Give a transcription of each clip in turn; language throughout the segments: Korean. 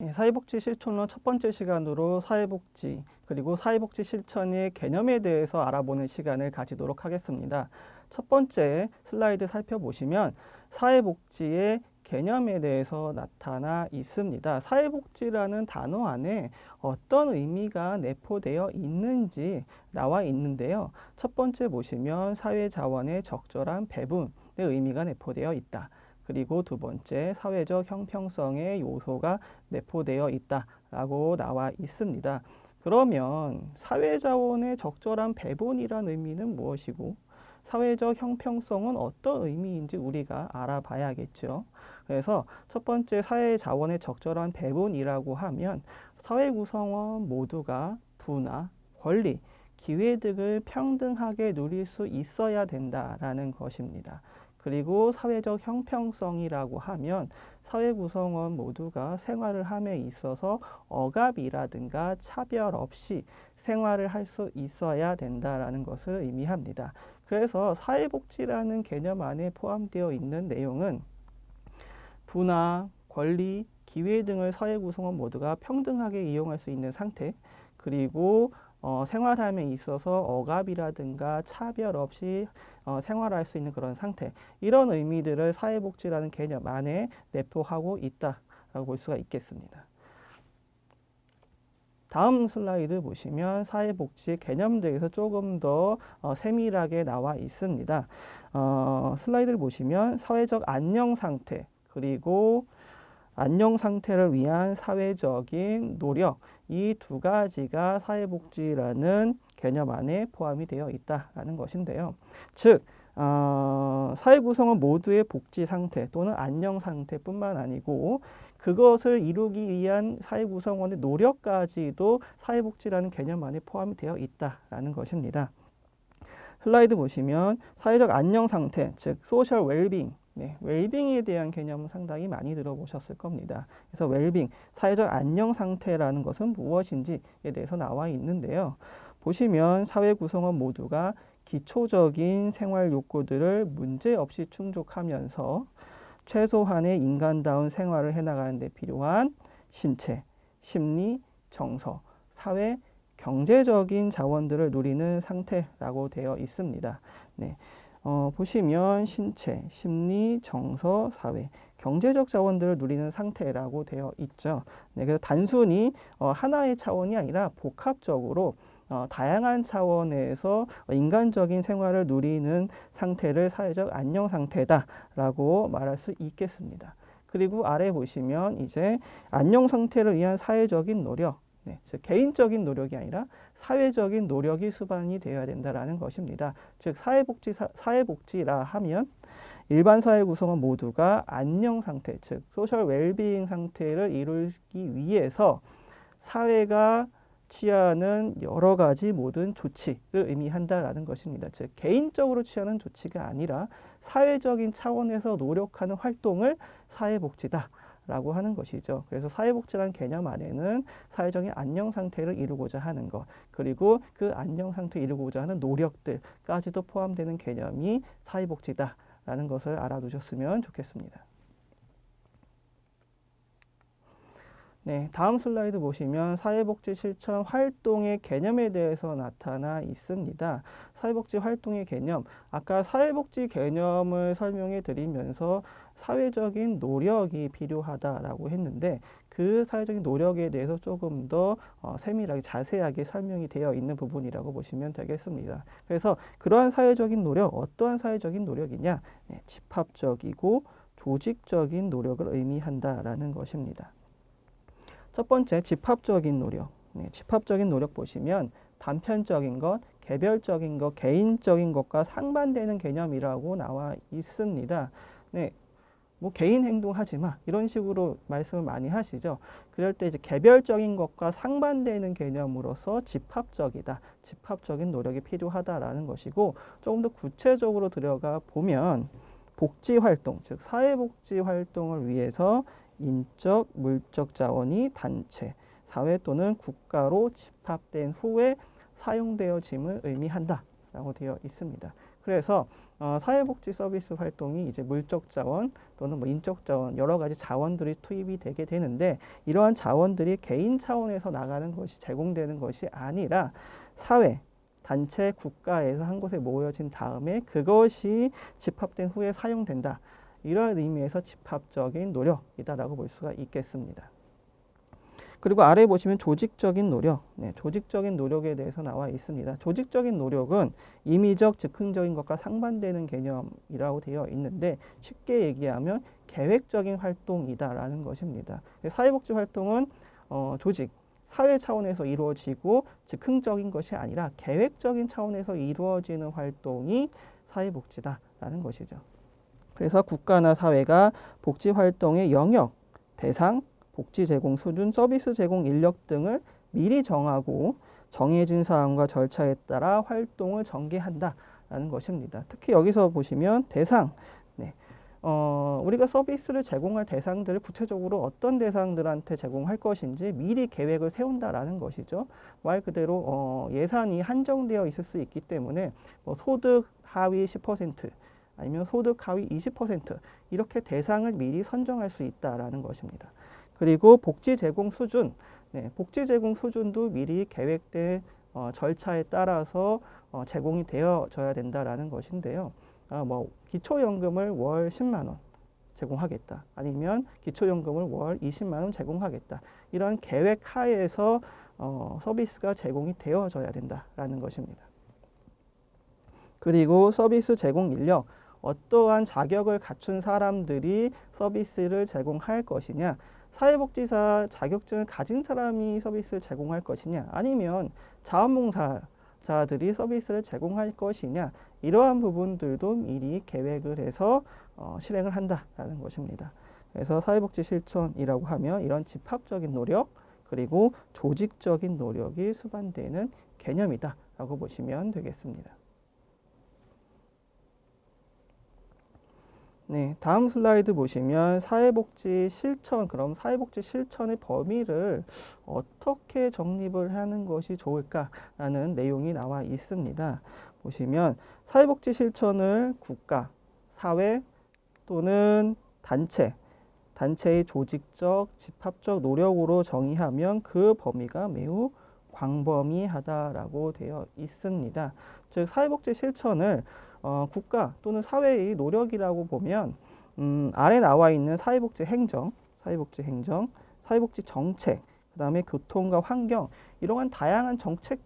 사회복지 실천론 첫 번째 시간으로 사회복지 그리고 사회복지 실천의 개념에 대해서 알아보는 시간을 가지도록 하겠습니다. 첫 번째 슬라이드 살펴보시면 사회복지의 개념에 대해서 나타나 있습니다. 사회복지라는 단어 안에 어떤 의미가 내포되어 있는지 나와 있는데요. 첫 번째 보시면 사회자원의 적절한 배분의 의미가 내포되어 있다. 그리고 두 번째, 사회적 형평성의 요소가 내포되어 있다라고 나와 있습니다. 그러면 사회자원의 적절한 배분이란 의미는 무엇이고 사회적 형평성은 어떤 의미인지 우리가 알아봐야겠죠. 그래서 첫 번째 사회자원의 적절한 배분이라고 하면 사회 구성원 모두가 부나 권리, 기회 등을 평등하게 누릴 수 있어야 된다라는 것입니다. 그리고 사회적 형평성이라고 하면 사회 구성원 모두가 생활을 함에 있어서 억압이라든가 차별 없이 생활을 할 수 있어야 된다라는 것을 의미합니다. 그래서 사회복지라는 개념 안에 포함되어 있는 내용은 부나 권리, 기회 등을 사회 구성원 모두가 평등하게 이용할 수 있는 상태, 그리고 생활함에 있어서 억압이라든가 차별 없이 생활할 수 있는 그런 상태, 이런 의미들을 사회복지라는 개념 안에 내포하고 있다라고 볼 수가 있겠습니다. 다음 슬라이드 보시면 사회복지 개념들에서 조금 더 세밀하게 나와 있습니다. 슬라이드를 보시면 사회적 안녕 상태, 그리고 안녕 상태를 위한 사회적인 노력, 이 두 가지가 사회복지라는 개념 안에 포함이 되어 있다라는 것인데요. 즉, 사회 구성원 모두의 복지 상태 또는 안녕 상태뿐만 아니고 그것을 이루기 위한 사회 구성원의 노력까지도 사회복지라는 개념 안에 포함이 되어 있다라는 것입니다. 슬라이드 보시면 사회적 안녕 상태, 즉 소셜 웰빙, 웰빙에 대한 개념은 상당히 많이 들어보셨을 겁니다. 그래서 웰빙, 사회적 안녕 상태라는 것은 무엇인지에 대해서 나와 있는데요. 보시면 사회 구성원 모두가 기초적인 생활 욕구들을 문제없이 충족하면서 최소한의 인간다운 생활을 해나가는 데 필요한 신체, 심리, 정서, 사회, 경제적인 자원들을 누리는 상태라고 되어 있습니다. 보시면 신체, 심리, 정서, 사회, 경제적 자원들을 누리는 상태라고 되어 있죠. 그래서 단순히 하나의 차원이 아니라 복합적으로 다양한 차원에서 인간적인 생활을 누리는 상태를 사회적 안녕 상태다라고 말할 수 있겠습니다. 그리고 아래 보시면 이제 안녕 상태를 위한 사회적인 노력, 즉 개인적인 노력이 아니라 사회적인 노력이 수반이 되어야 된다라는 것입니다. 즉 사회복지라 하면 일반 사회 구성원 모두가 안녕 상태, 즉 소셜 웰비잉 상태를 이루기 위해서 사회가 취하는 여러 가지 모든 조치를 의미한다라는 것입니다. 즉 개인적으로 취하는 조치가 아니라 사회적인 차원에서 노력하는 활동을 사회복지다 라고 하는 것이죠. 그래서 사회복지라는 개념 안에는 사회적인 안녕 상태를 이루고자 하는 것, 그리고 그 안녕 상태를 이루고자 하는 노력들까지도 포함되는 개념이 사회복지다라는 것을 알아두셨으면 좋겠습니다. 다음 슬라이드 보시면 사회복지 실천 활동의 개념에 대해서 나타나 있습니다. 사회복지 활동의 개념, 아까 사회복지 개념을 설명해 드리면서 사회적인 노력이 필요하다라고 했는데 그 사회적인 노력에 대해서 조금 더 세밀하게 자세하게 설명이 되어 있는 부분이라고 보시면 되겠습니다. 그래서 그러한 사회적인 노력, 어떠한 사회적인 노력이냐? 집합적이고 조직적인 노력을 의미한다라는 것입니다. 첫 번째, 집합적인 노력. 집합적인 노력 보시면 단편적인 것, 개별적인 것, 개인적인 것과 상반되는 개념이라고 나와 있습니다. 뭐 개인 행동하지 마 이런 식으로 말씀을 많이 하시죠. 그럴 때 이제 개별적인 것과 상반되는 개념으로서 집합적이다, 집합적인 노력이 필요하다라는 것이고 조금 더 구체적으로 들어가 보면 복지 활동, 즉 사회복지 활동을 위해서 인적, 물적 자원이 단체, 사회 또는 국가로 집합된 후에 사용되어짐을 의미한다라고 되어 있습니다. 그래서 사회복지 서비스 활동이 이제 물적 자원 또는 뭐 인적 자원, 여러 가지 자원들이 투입이 되게 되는데 이러한 자원들이 개인 차원에서 나가는 것이 제공되는 것이 아니라 사회, 단체, 국가에서 한 곳에 모여진 다음에 그것이 집합된 후에 사용된다. 이러한 의미에서 집합적인 노력이다라고 볼 수가 있겠습니다. 그리고 아래 보시면 조직적인 노력, 조직적인 노력에 대해서 나와 있습니다. 조직적인 노력은 임의적, 즉흥적인 것과 상반되는 개념이라고 되어 있는데 쉽게 얘기하면 계획적인 활동이다라는 것입니다. 사회복지 활동은 조직, 사회 차원에서 이루어지고 즉흥적인 것이 아니라 계획적인 차원에서 이루어지는 활동이 사회복지다라는 것이죠. 그래서 국가나 사회가 복지 활동의 영역, 대상, 복지 제공 수준, 서비스 제공 인력 등을 미리 정하고 정해진 사항과 절차에 따라 활동을 전개한다라는 것입니다. 특히 여기서 보시면 대상, 우리가 서비스를 제공할 대상들을 구체적으로 어떤 대상들한테 제공할 것인지 미리 계획을 세운다라는 것이죠. 말 그대로 예산이 한정되어 있을 수 있기 때문에 뭐 소득 하위 10% 아니면 소득 하위 20% 이렇게 대상을 미리 선정할 수 있다라는 것입니다. 그리고 복지 제공 수준, 복지 제공 수준도 미리 계획된 절차에 따라서 제공이 되어져야 된다라는 것인데요. 뭐 기초연금을 월 10만 원 제공하겠다. 아니면 기초연금을 월 20만 원 제공하겠다. 이런 계획 하에서 서비스가 제공이 되어져야 된다라는 것입니다. 그리고 서비스 제공 인력, 어떠한 자격을 갖춘 사람들이 서비스를 제공할 것이냐, 사회복지사 자격증을 가진 사람이 서비스를 제공할 것이냐, 아니면 자원봉사자들이 서비스를 제공할 것이냐, 이러한 부분들도 미리 계획을 해서 실행을 한다라는 것입니다. 그래서 사회복지 실천이라고 하면 이런 집합적인 노력 그리고 조직적인 노력이 수반되는 개념이다라고 보시면 되겠습니다. 다음 슬라이드 보시면 사회복지 실천, 그럼 사회복지 실천의 범위를 어떻게 정립을 하는 것이 좋을까라는 내용이 나와 있습니다. 보시면 사회복지 실천을 국가, 사회 또는 단체의 조직적, 집합적 노력으로 정의하면 그 범위가 매우 광범위하다라고 되어 있습니다. 즉 사회복지 실천을 국가 또는 사회의 노력이라고 보면 아래 나와 있는 사회복지 행정, 사회복지 정책, 그 다음에 교통과 환경 이러한 다양한 정책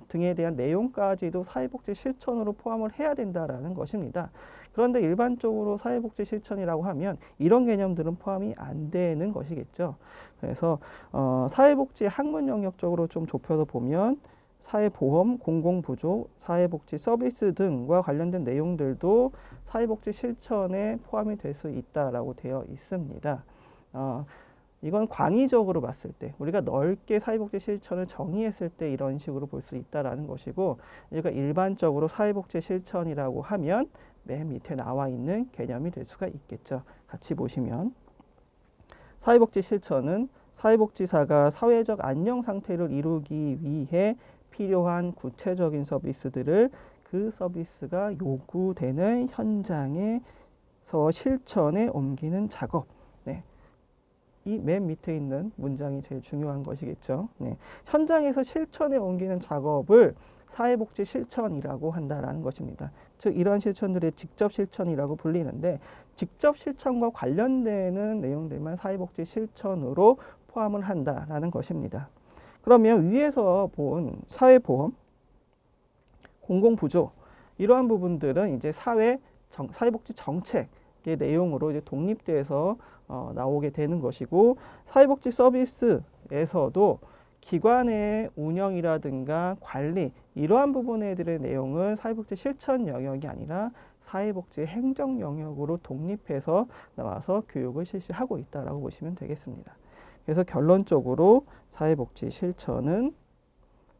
등에 대한 내용까지도 사회복지 실천으로 포함을 해야 된다라는 것입니다. 그런데 일반적으로 사회복지 실천이라고 하면 이런 개념들은 포함이 안 되는 것이겠죠. 그래서 사회복지 학문 영역적으로 좀 좁혀서 보면 사회보험, 공공부조, 사회복지 서비스 등과 관련된 내용들도 사회복지 실천에 포함이 될 수 있다라고 되어 있습니다. 이건 광의적으로 봤을 때 우리가 넓게 사회복지 실천을 정의했을 때 이런 식으로 볼 수 있다라는 것이고, 우리가 일반적으로 사회복지 실천이라고 하면 맨 밑에 나와 있는 개념이 될 수가 있겠죠. 같이 보시면 사회복지 실천은 사회복지사가 사회적 안녕 상태를 이루기 위해 필요한 구체적인 서비스들을 그 서비스가 요구되는 현장에서 실천에 옮기는 작업. 이 맨 밑에 있는 문장이 제일 중요한 것이겠죠. 현장에서 실천에 옮기는 작업을 사회복지 실천이라고 한다라는 것입니다. 즉 이러한 실천들의 직접 실천이라고 불리는데 직접 실천과 관련되는 내용들만 사회복지 실천으로 포함을 한다라는 것입니다. 그러면 위에서 본 사회보험, 공공부조 이러한 부분들은 이제 사회복지 정책의 내용으로 이제 독립돼서 나오게 되는 것이고, 사회복지 서비스에서도 기관의 운영이라든가 관리 이러한 부분들의 내용은 사회복지 실천 영역이 아니라 사회복지 행정 영역으로 독립해서 나와서 교육을 실시하고 있다라고 보시면 되겠습니다. 그래서 결론적으로 사회복지 실천은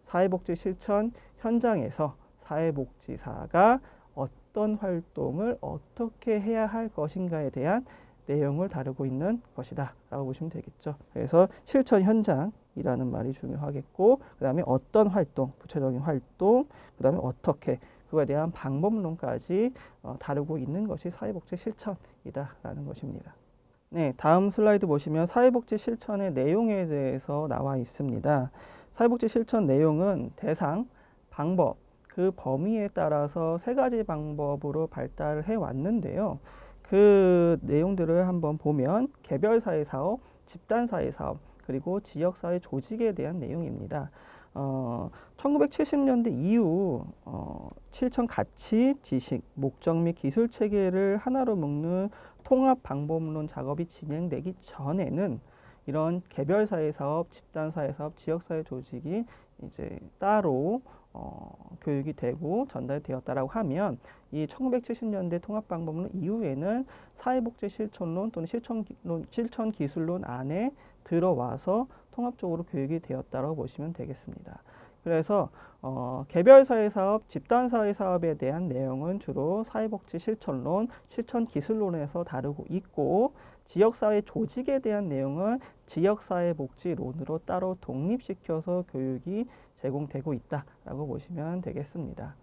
사회복지 실천 현장에서 사회복지사가 어떤 활동을 어떻게 해야 할 것인가에 대한 내용을 다루고 있는 것이다 라고 보시면 되겠죠. 그래서 실천 현장이라는 말이 중요하겠고, 그 다음에 어떤 활동, 구체적인 활동, 그 다음에 어떻게, 그거에 대한 방법론까지 다루고 있는 것이 사회복지 실천이다라는 것입니다. 네, 다음 슬라이드 보시면 사회복지 실천의 내용에 대해서 나와 있습니다. 사회복지 실천 내용은 대상, 방법, 그 범위에 따라서 세 가지 방법으로 발달을 해 왔는데요. 그 내용들을 한번 보면 개별 사회 사업, 집단 사회 사업, 그리고 지역 사회 조직에 대한 내용입니다. 1970년대 이후 실천 가치, 지식, 목적 및 기술 체계를 하나로 묶는 통합 방법론 작업이 진행되기 전에는 이런 개별 사회 사업, 집단 사회 사업, 지역 사회 조직이 이제 따로 교육이 되고 전달되었다라고 하면 이 1970년대 통합 방법론 이후에는 사회복지 실천론 또는 실천 기술론 안에 들어와서 통합적으로 교육이 되었다고 보시면 되겠습니다. 그래서 개별 사회 사업, 집단 사회 사업에 대한 내용은 주로 사회복지 실천론, 실천 기술론에서 다루고 있고 지역 사회 조직에 대한 내용은 지역 사회 복지론으로 따로 독립시켜서 교육이 제공되고 있다라고 보시면 되겠습니다.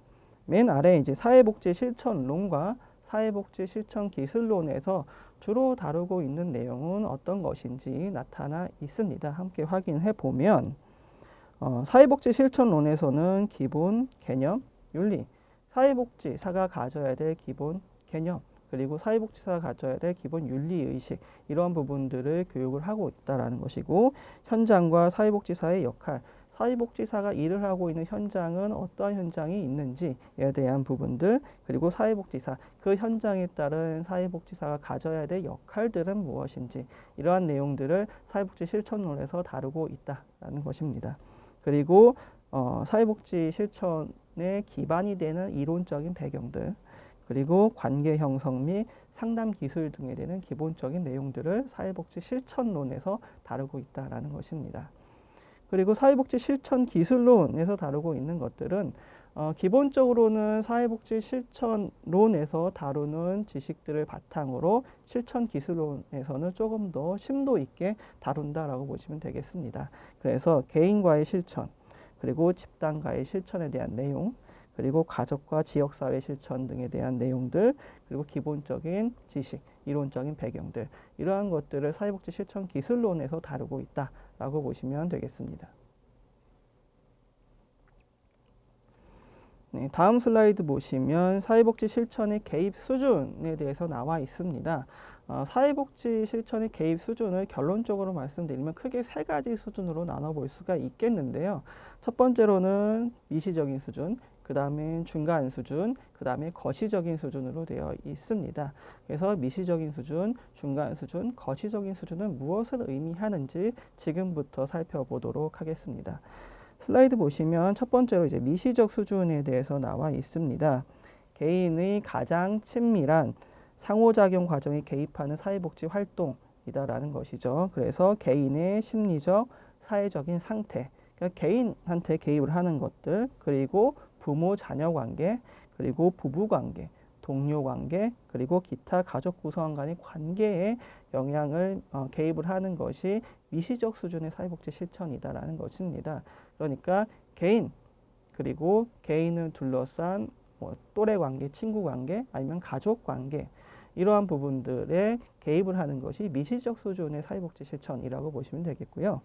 맨 아래 이제 사회복지 실천론과 사회복지 실천 기술론에서 주로 다루고 있는 내용은 어떤 것인지 나타나 있습니다. 함께 확인해 보면 사회복지 실천론에서는 기본 개념, 윤리, 사회복지사가 가져야 될 기본 개념, 그리고 사회복지사가 가져야 될 기본 윤리의식 이러한 부분들을 교육을 하고 있다는 것이고 현장과 사회복지사의 역할, 사회복지사가 일을 하고 있는 현장은 어떠한 현장이 있는지에 대한 부분들 그리고 사회복지사, 그 현장에 따른 사회복지사가 가져야 될 역할들은 무엇인지 이러한 내용들을 사회복지 실천론에서 다루고 있다는 것입니다. 그리고 사회복지 실천의 기반이 되는 이론적인 배경들 그리고 관계 형성 및 상담 기술 등에 대한 기본적인 내용들을 사회복지 실천론에서 다루고 있다는 것입니다. 그리고 사회복지 실천 기술론에서 다루고 있는 것들은 기본적으로는 사회복지 실천론에서 다루는 지식들을 바탕으로 실천 기술론에서는 조금 더 심도 있게 다룬다라고 보시면 되겠습니다. 그래서 개인과의 실천, 그리고 집단과의 실천에 대한 내용, 그리고 가족과 지역사회 실천 등에 대한 내용들, 그리고 기본적인 지식, 이론적인 배경들 이러한 것들을 사회복지 실천 기술론에서 다루고 있다라고 보시면 되겠습니다. 네, 다음 슬라이드 보시면 사회복지 실천의 개입 수준에 대해서 나와 있습니다. 사회복지 실천의 개입 수준을 결론적으로 말씀드리면 크게 세 가지 수준으로 나눠볼 수가 있겠는데요. 첫 번째로는 미시적인 수준, 그 다음에 중간 수준, 그 다음에 거시적인 수준으로 되어 있습니다. 그래서 미시적인 수준, 중간 수준, 거시적인 수준은 무엇을 의미하는지 지금부터 살펴보도록 하겠습니다. 슬라이드 보시면 첫 번째로 이제 미시적 수준에 대해서 나와 있습니다. 개인의 가장 친밀한 상호작용 과정에 개입하는 사회복지 활동이다라는 것이죠. 그래서 개인의 심리적, 사회적인 상태, 그러니까 개인한테 개입을 하는 것들, 그리고 부모 자녀 관계, 그리고 부부 관계, 동료 관계, 그리고 기타 가족 구성원 간의 관계에 영향을 개입을 하는 것이 미시적 수준의 사회복지 실천이다라는 것입니다. 그러니까 개인, 그리고 개인을 둘러싼 또래 관계, 친구 관계, 아니면 가족 관계 이러한 부분들에 개입을 하는 것이 미시적 수준의 사회복지 실천이라고 보시면 되겠고요.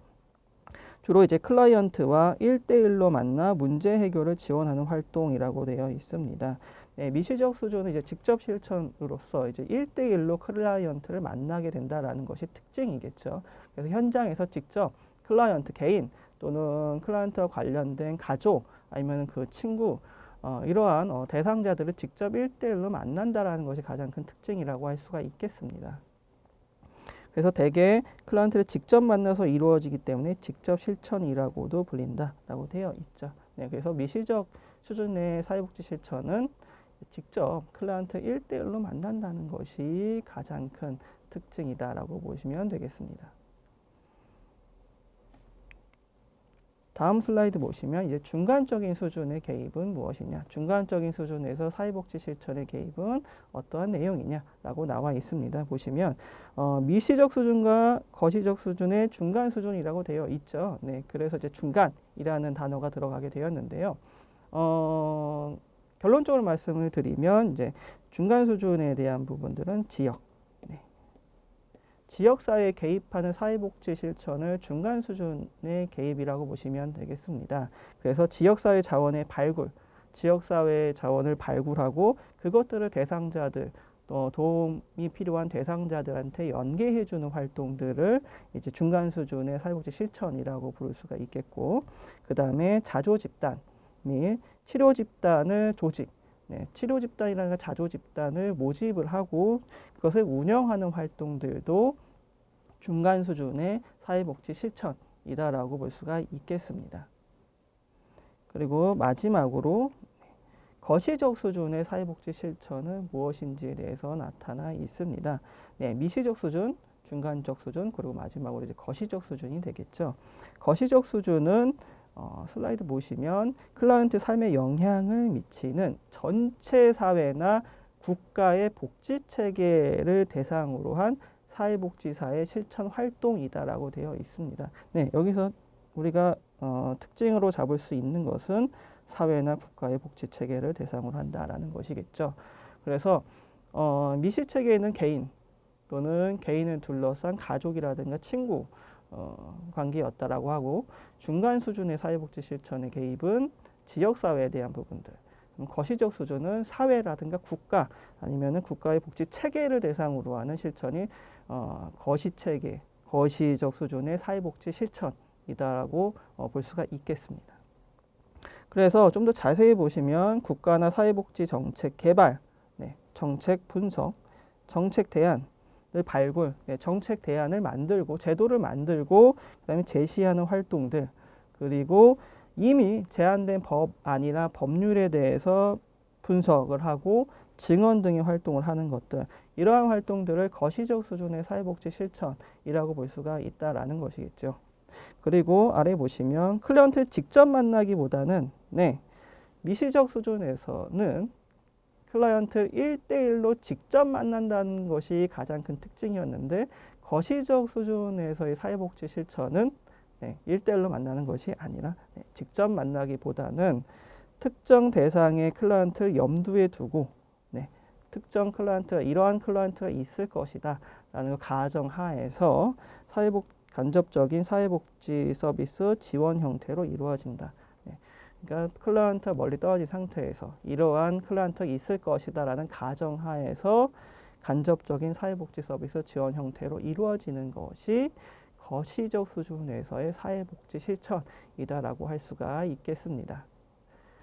주로 이제 클라이언트와 1대1로 만나 문제 해결을 지원하는 활동이라고 되어 있습니다. 네, 미시적 수준은 이제 직접 실천으로서 이제 1대1로 클라이언트를 만나게 된다라는 것이 특징이겠죠. 그래서 현장에서 직접 클라이언트 개인 또는 클라이언트와 관련된 가족 아니면 그 친구 이러한 대상자들을 직접 1대1로 만난다라는 것이 가장 큰 특징이라고 할 수가 있겠습니다. 그래서 대개 클라이언트를 직접 만나서 이루어지기 때문에 직접 실천이라고도 불린다라고 되어 있죠. 네, 그래서 미시적 수준의 사회복지 실천은 직접 클라이언트 1대1로 만난다는 것이 가장 큰 특징이다라고 보시면 되겠습니다. 다음 슬라이드 보시면 이제 중간적인 수준의 개입은 무엇이냐, 중간적인 수준에서 사회복지 실천의 개입은 어떠한 내용이냐라고 나와 있습니다. 보시면 미시적 수준과 거시적 수준의 중간 수준이라고 되어 있죠. 네, 그래서 이제 중간이라는 단어가 들어가게 되었는데요. 결론적으로 말씀을 드리면 이제 중간 수준에 대한 부분들은 지역, 지역사회에 개입하는 사회복지 실천을 중간 수준의 개입이라고 보시면 되겠습니다. 그래서 지역사회 자원의 발굴, 지역사회 자원을 발굴하고 그것들을 대상자들, 또 도움이 필요한 대상자들한테 연계해주는 활동들을 이제 중간 수준의 사회복지 실천이라고 부를 수가 있겠고, 그 다음에 자조집단 및 치료집단을 조직, 치료집단이라는 자조집단을 모집을 하고 그것을 운영하는 활동들도 중간 수준의 사회복지 실천이다라고 볼 수가 있겠습니다. 그리고 마지막으로 거시적 수준의 사회복지 실천은 무엇인지에 대해서 나타나 있습니다. 미시적 수준, 중간적 수준, 그리고 마지막으로 이제 거시적 수준이 되겠죠. 거시적 수준은 슬라이드 보시면 클라이언트 삶에 영향을 미치는 전체 사회나 국가의 복지 체계를 대상으로 한 사회복지사의 실천 활동이다라고 되어 있습니다. 여기서 우리가 특징으로 잡을 수 있는 것은 사회나 국가의 복지 체계를 대상으로 한다라는 것이겠죠. 그래서 미시 체계에는 개인 또는 개인을 둘러싼 가족이라든가 친구 관계였다라고 하고, 중간 수준의 사회복지 실천의 개입은 지역사회에 대한 부분들, 거시적 수준은 사회라든가 국가 아니면은 국가의 복지 체계를 대상으로 하는 실천이 거시체계, 거시적 수준의 사회복지 실천이다라고 볼 수가 있겠습니다. 그래서 좀 더 자세히 보시면 국가나 사회복지 정책 개발, 정책 분석, 정책 대안을 발굴, 정책 대안을 만들고 제도를 만들고 그다음에 제시하는 활동들, 그리고 이미 제안된 법안이나 법률에 대해서 분석을 하고 증언 등의 활동을 하는 것들, 이러한 활동들을 거시적 수준의 사회복지 실천이라고 볼 수가 있다라는 것이겠죠. 그리고 아래 보시면 클라이언트를 직접 만나기보다는 미시적 수준에서는 클라이언트를 1대1로 직접 만난다는 것이 가장 큰 특징이었는데, 거시적 수준에서의 사회복지 실천은 1대1로 만나는 것이 아니라 직접 만나기보다는 특정 대상의 클라이언트를 염두에 두고 특정 클라이언트가 이러한 클라이언트가 있을 것이다 라는 가정하에서 간접적인 사회복지 서비스 지원 형태로 이루어진다. 그러니까 클라이언트가 멀리 떨어진 상태에서 이러한 클라이언트가 있을 것이다 라는 가정하에서 간접적인 사회복지 서비스 지원 형태로 이루어지는 것이 거시적 수준에서의 사회복지 실천이다라고 할 수가 있겠습니다.